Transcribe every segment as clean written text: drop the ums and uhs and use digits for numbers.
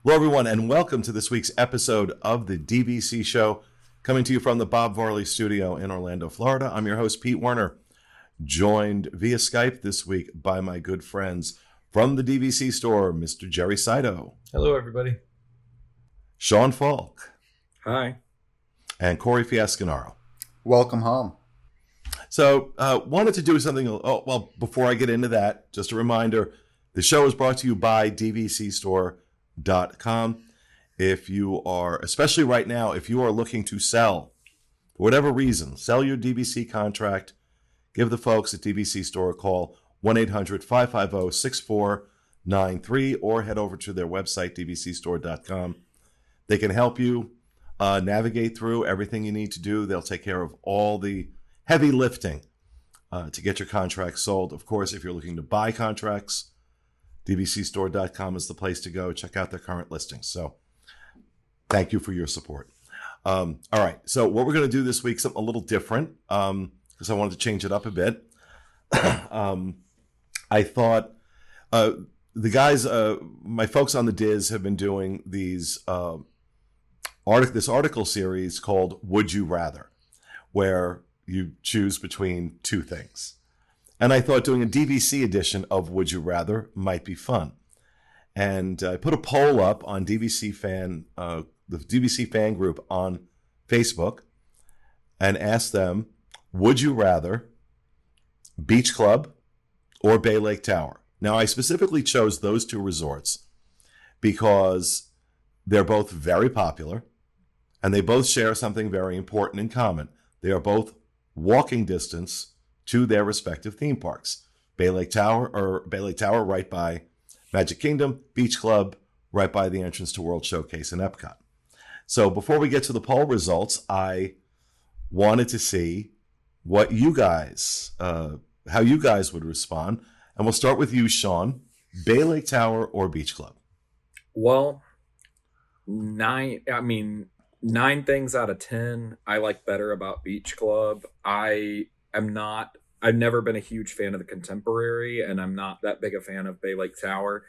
Hello, everyone, and welcome to this week's episode of the DVC Show, coming to you from the Bob Varley Studio in Orlando, Florida. I'm your host, Pete Werner, joined via Skype this week by my good friends from the DVC Store, Mr. Jerry Saito. Hello, everybody. Sean Falk. Hi. And Corey Fiasconaro. Welcome home. So, wanted to do something, before I get into that, just a reminder, the show is brought to you by DVCStore.com. If you are, especially right now, if you are looking to sell, for whatever reason, sell your DVC contract, give the folks at DVC Store a call, 1-800-550-6493, or head over to their website, DVCStore.com. They can help you navigate through everything you need to do. They'll take care of all the heavy lifting to get your contract sold. Of course, if you're looking to buy contracts, DVCStore.com is the place to go. Check out their current listings. So thank you for your support. All right. So what we're going to do this week, something a little different, because I wanted to change it up a bit. I thought the guys, my folks on the DIS have been doing this article series called Would You Rather, where you choose between two things. And I thought doing a DVC edition of Would You Rather might be fun. And I put a poll up on the DVC fan group on Facebook, and asked them, would you rather Beach Club or Bay Lake Tower? Now, I specifically chose those two resorts because they're both very popular, and they both share something very important in common. They are both walking distance to their respective theme parks. Bay Lake Tower right by Magic Kingdom, Beach Club right by the entrance to World Showcase in Epcot. So before we get to the poll results, I wanted to see what you guys, how you guys would respond. And we'll start with you, Sean. Bay Lake Tower or Beach Club? Well, 9 things out of 10 I like better about Beach Club. I've never been a huge fan of the Contemporary, and I'm not that big a fan of Bay Lake Tower.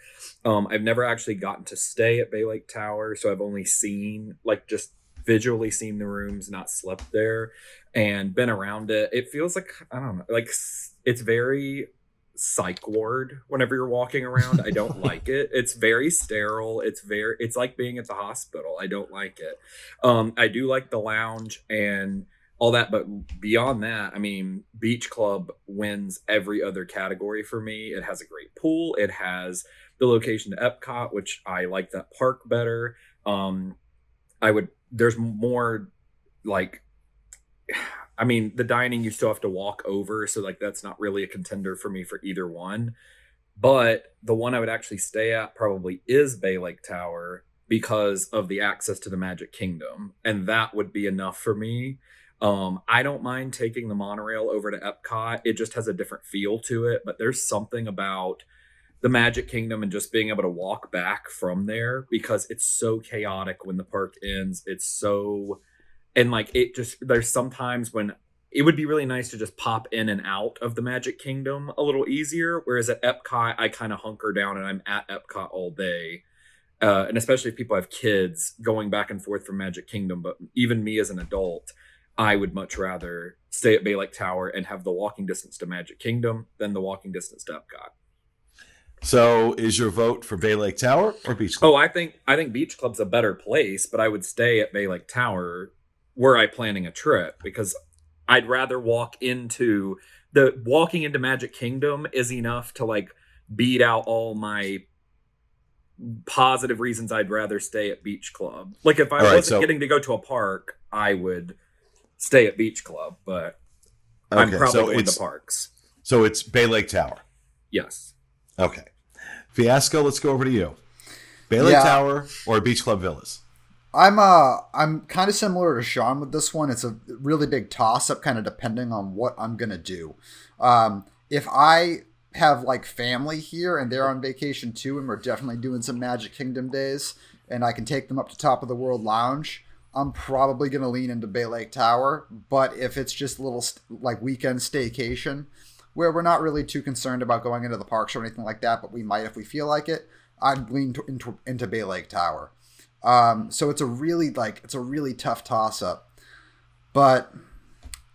I've never actually gotten to stay at Bay Lake Tower, so I've only just visually seen the rooms, not slept there, and been around it. It feels like, I don't know, like it's very psych ward whenever you're walking around. I don't like it. It's very sterile. It's like being at the hospital. I don't like it. I do like the lounge and all that, but beyond that, I mean, Beach Club wins every other category for me. It has a great pool. It has the location to Epcot, which I like that park better. There's more the dining you still have to walk over, so like that's not really a contender for me for either one. But the one I would actually stay at probably is Bay Lake Tower because of the access to the Magic Kingdom, and that would be enough for me. I don't mind taking the monorail over to Epcot. It just has a different feel to it, but there's something about the Magic Kingdom and just being able to walk back from there, because it's so chaotic when the park ends. There's sometimes when it would be really nice to just pop in and out of the Magic Kingdom a little easier. Whereas at Epcot, I kind of hunker down and I'm at Epcot all day. And especially if people have kids going back and forth from Magic Kingdom, but even me as an adult, I would much rather stay at Bay Lake Tower and have the walking distance to Magic Kingdom than the walking distance to Epcot. So is your vote for Bay Lake Tower or Beach Club? Oh, I think Beach Club's a better place, but I would stay at Bay Lake Tower were I planning a trip, because I'd rather walking into Magic Kingdom is enough to like beat out all my positive reasons I'd rather stay at Beach Club. Like if I wasn't getting to go to a park, I would stay at Beach Club, but I'm probably going to parks. So it's Bay Lake Tower. Yes. Okay. Fiasco, let's go over to you. Bay Lake Tower or Beach Club Villas? I'm kind of similar to Sean with this one. It's a really big toss-up, kind of depending on what I'm gonna do. If I have like family here and they're on vacation too, and we're definitely doing some Magic Kingdom days, and I can take them up to Top of the World Lounge, I'm probably going to lean into Bay Lake Tower. But if it's just a little like weekend staycation where we're not really too concerned about going into the parks or anything like that, but we might if we feel like it, I'd lean into Bay Lake Tower. So it's a really tough toss up, but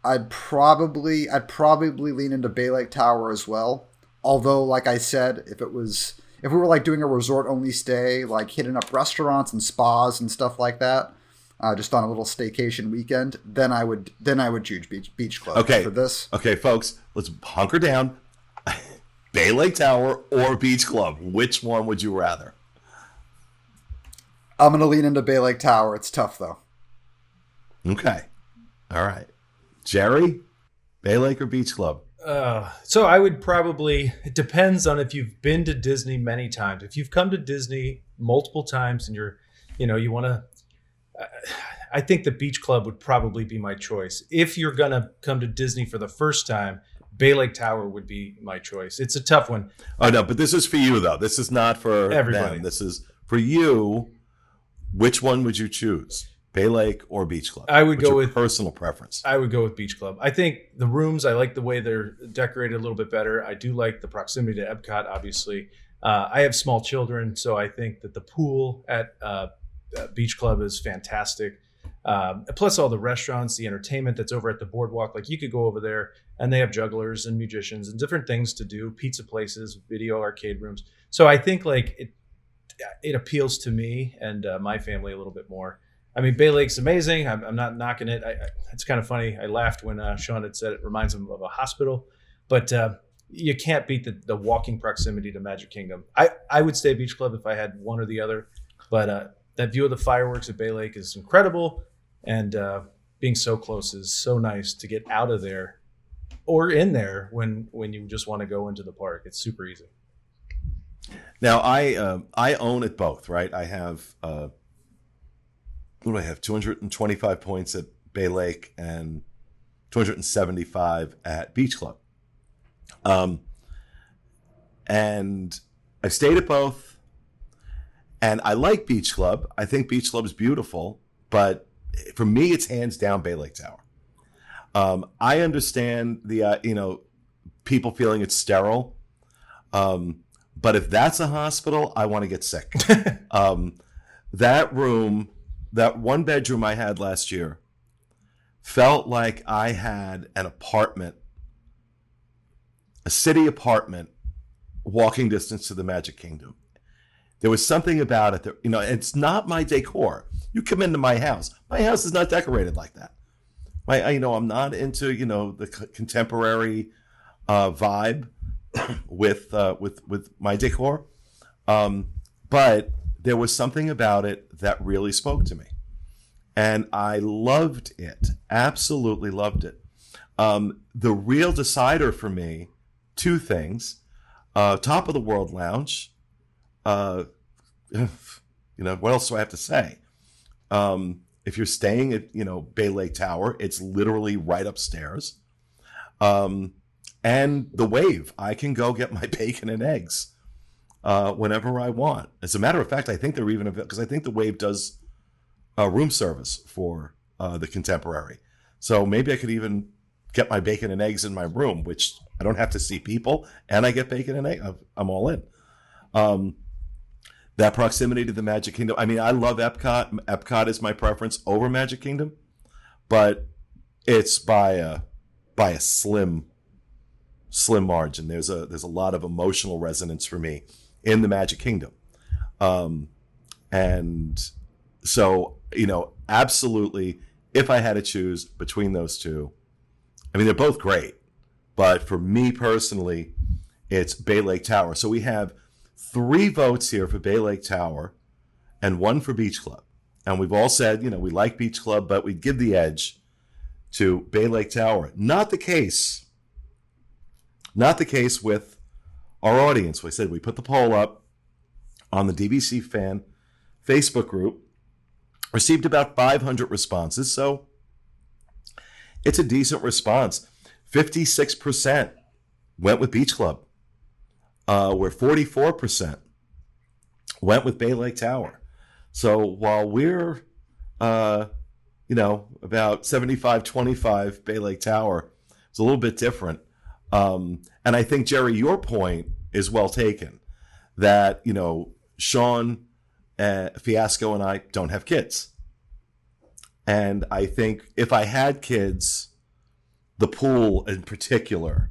I'd probably lean into Bay Lake Tower as well. Although, like I said, if we were like doing a resort only stay, like hitting up restaurants and spas and stuff like that, just on a little staycation weekend, then I would choose Beach Club. Okay. For this. Okay, folks, let's hunker down. Bay Lake Tower or Beach Club? Which one would you rather? I'm gonna lean into Bay Lake Tower. It's tough though. Okay. All right. Jerry, Bay Lake or Beach Club? So I would probably, it depends on if you've been to Disney many times. If you've come to Disney multiple times and you want to, I think the Beach Club would probably be my choice. If you're going to come to Disney for the first time, Bay Lake Tower would be my choice. It's a tough one. Oh, no, but this is for you, though. This is not for everybody. Them. This is for you. Which one would you choose? Bay Lake or Beach Club? I would go with personal preference. I would go with Beach Club. I think the rooms, I like the way they're decorated a little bit better. I do like the proximity to Epcot, obviously. I have small children, so I think that the pool at Beach Club is fantastic. Plus all the restaurants, the entertainment that's over at the boardwalk. Like you could go over there and they have jugglers and musicians and different things to do, pizza places, video arcade rooms. So I think like it appeals to me and my family a little bit more. I mean, Bay Lake's amazing. I'm not knocking it. It's kind of funny. I laughed when Sean had said it reminds him of a hospital, but you can't beat the walking proximity to Magic Kingdom. I would stay Beach Club if I had one or the other, but that view of the fireworks at Bay Lake is incredible, and being so close is so nice to get out of there or in there when you just want to go into the park. It's super easy. Now, I own it both, right? I have what do I have? 225 points at Bay Lake and 275 at Beach Club. And I've stayed at both, and I like Beach Club. I think Beach Club is beautiful, but for me, it's hands down Bay Lake Tower. I understand the people feeling it's sterile, but if that's a hospital, I want to get sick. That room. That one bedroom I had last year felt like I had an apartment, a city apartment, walking distance to the Magic Kingdom. There was something about it that, it's not my decor. You come into my house is not decorated like that. I'm not into, the contemporary vibe with my decor. But there was something about it that really spoke to me. And I loved it. Absolutely loved it. The real decider for me, two things. Top of the World Lounge. What else do I have to say? If you're staying at, Bay Lake Tower, it's literally right upstairs. And the Wave. I can go get my bacon and eggs whenever I want. As a matter of fact, I think they're even, because I think the Wave does room service for the Contemporary. So maybe I could even get my bacon and eggs in my room, which I don't have to see people, and I get bacon and eggs. I'm all in. That proximity to the Magic Kingdom. I mean, I love Epcot. Epcot is my preference over Magic Kingdom, but it's by a slim margin. There's a lot of emotional resonance for me in the Magic Kingdom. And so, absolutely, if I had to choose between those two, I mean, they're both great, but for me personally, it's Bay Lake Tower. So we have 3 votes here for Bay Lake Tower and 1 for Beach Club. And we've all said, we like Beach Club, but we'd give the edge to Bay Lake Tower. Not the case with our audience. We said we put the poll up on the DVC fan Facebook group, received about 500 responses, so it's a decent response. 56% went with Beach Club, where 44% went with Bay Lake Tower. So while we're, about 75-25 Bay Lake Tower, it's a little bit different. And I think, Jerry, your point is well taken, that, Sean, Fiasco, and I don't have kids. And I think if I had kids, the pool in particular,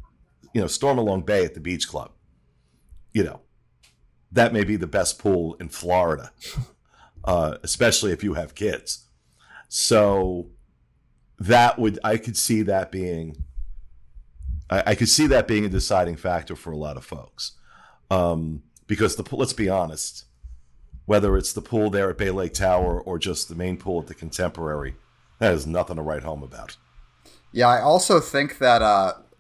Stormalong Bay at the beach club, that may be the best pool in Florida, especially if you have kids. So I could see that being a deciding factor for a lot of folks. Because let's be honest, whether it's the pool there at Bay Lake Tower or just the main pool at the Contemporary, that is nothing to write home about. Yeah, I also think that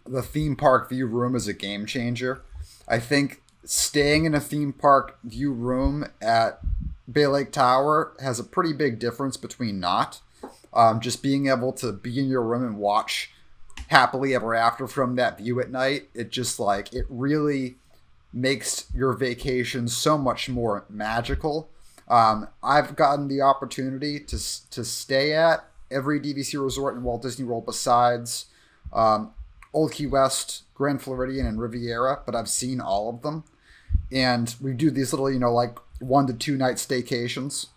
the theme park view room is a game changer. I think staying in a theme park view room at Bay Lake Tower has a pretty big difference between not. Just being able to be in your room and watch Happily Ever After from that view at night, it really makes your vacation so much more magical. I've gotten the opportunity to stay at every DVC resort in Walt Disney World besides Old Key West, Grand Floridian, and Riviera, but I've seen all of them. And we do these little, 1 to 2 night staycations.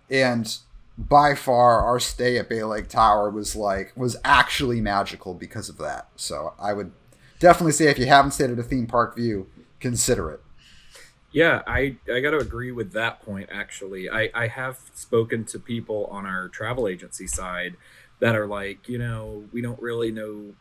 And by far, our stay at Bay Lake Tower was actually magical because of that. So I would definitely say if you haven't stayed at a theme park view, consider it. Yeah, I got to agree with that point, actually. I have spoken to people on our travel agency side that are like, we don't really know.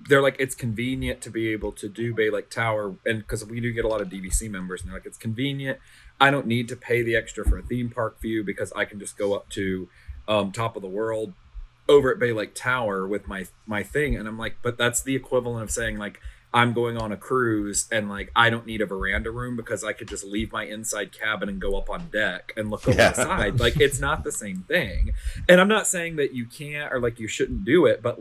They're like, it's convenient to be able to do Bay Lake Tower. And because we do get a lot of DVC members, and they're like, it's convenient. I don't need to pay the extra for a theme park view because I can just go up to Top of the World over at Bay Lake Tower with my thing. And I'm like, but that's the equivalent of saying, like, I'm going on a cruise and I don't need a veranda room because I could just leave my inside cabin and go up on deck and look over the side. It's not the same thing. And I'm not saying that you can't or you shouldn't do it, but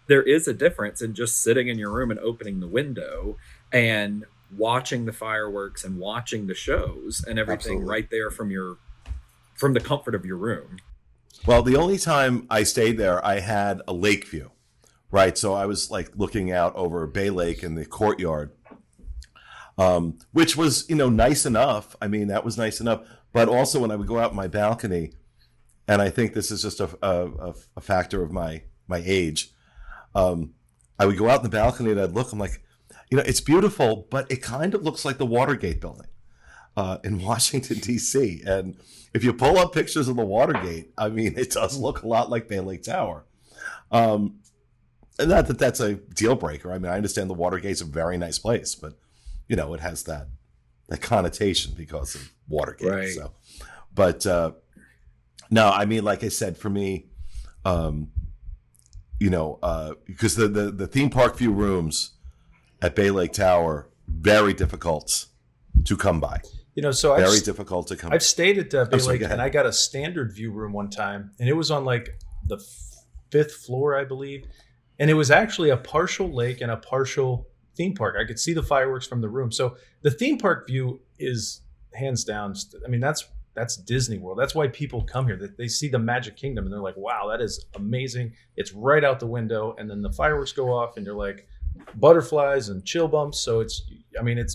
there is a difference in just sitting in your room and opening the window and watching the fireworks and watching the shows and everything. Absolutely. Right there from the comfort of your room. Well, the only time I stayed there, I had a lake view. Right, so I was looking out over Bay Lake in the courtyard, which was nice enough. I mean, that was nice enough. But also when I would go out my balcony, and I think this is just a factor of my age, I would go out in the balcony and I'd look. I'm like, it's beautiful, but it kind of looks like the Watergate building in Washington D.C. And if you pull up pictures of the Watergate, I mean, it does look a lot like Bay Lake Tower. Not that that's a deal breaker. I mean, I understand the Watergate's a very nice place, but it has that connotation because of Watergate. Right. So, but no, I mean, like I said, for me, because the theme park view rooms at Bay Lake Tower very difficult to come by. So very difficult to come. I've stayed at Bay Lake, go ahead. and I got a standard view room one time, and it was on the 5th floor, I believe. And it was actually a partial lake and a partial theme park. I could see the fireworks from the room. So the theme park view is hands down. I mean, that's Disney World. That's why people come here. They see the Magic Kingdom and they're like, wow, that is amazing. It's right out the window. And then the fireworks go off and you're like butterflies and chill bumps. So it's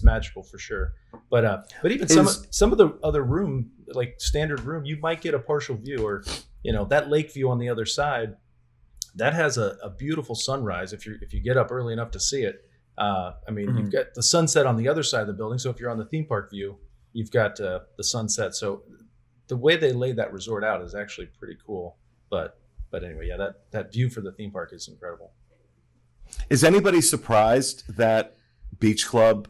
magical for sure. But even some of the other room, standard room, you might get a partial view or, that lake view on the other side. That has a beautiful sunrise if you get up early enough to see it. You've got the sunset on the other side of the building. So if you're on the theme park view, you've got the sunset. So the way they laid that resort out is actually pretty cool. But anyway, yeah, that view for the theme park is incredible. Is anybody surprised that Beach Club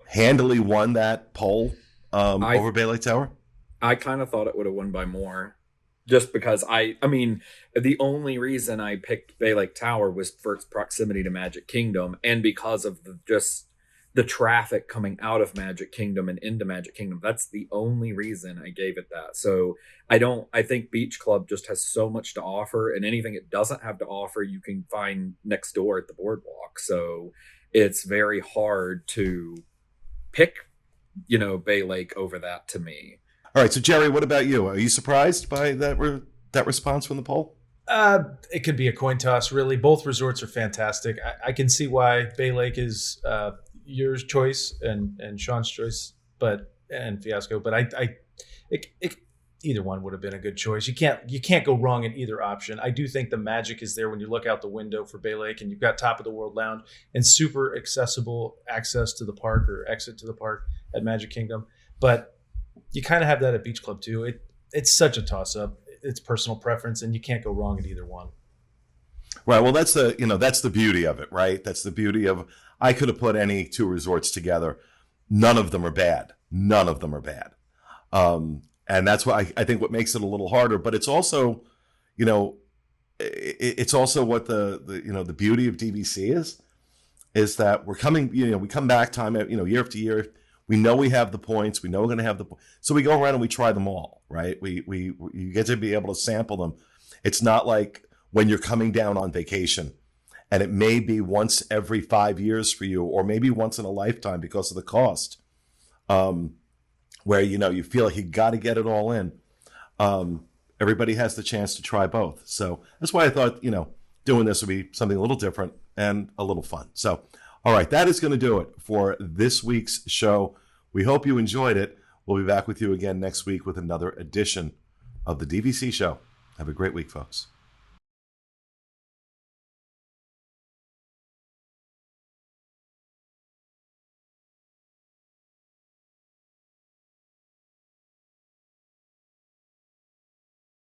handily won that poll over Bay Lake Tower? I kind of thought it would have won by more. Just because the only reason I picked Bay Lake Tower was for its proximity to Magic Kingdom and because of the traffic coming out of Magic Kingdom and into Magic Kingdom. That's the only reason I gave it that. So I think Beach Club just has so much to offer, and anything it doesn't have to offer, you can find next door at the boardwalk. So it's very hard to pick, Bay Lake over that to me. All right, so Jerry, what about you? Are you surprised by that response from the poll? It could be a coin toss, really. Both resorts are fantastic. I can see why Bay Lake is your choice and Sean's choice, but and Fiasco, but either one would have been a good choice. You can't go wrong in either option. I do think the magic is there when you look out the window for Bay Lake and you've got top of the world lounge and super accessible access to the park or exit to the park at Magic Kingdom. But you kind of have that at Beach Club too. It's such a toss up. It's personal preference, and you can't go wrong at either one. Right. Well, that's the beauty of it, right? That's the beauty of, I could have put any two resorts together. None of them are bad. None of them are bad. And that's why I think what makes it a little harder, but it's also, it's also what the beauty of DVC is that we're coming, we come back time, year after year. We know we have the points. We know we're going to have so we go around and we try them all, right? You get to be able to sample them. It's not like when you're coming down on vacation and it may be once every 5 years for you, or maybe once in a lifetime because of the cost, where, you feel like you got to get it all in. Everybody has the chance to try both. So that's why I thought, doing this would be something a little different and a little fun. So, all right, that is going to do it for this week's show. We hope you enjoyed it. We'll be back with you again next week with another edition of the DVC show. Have a great week, folks.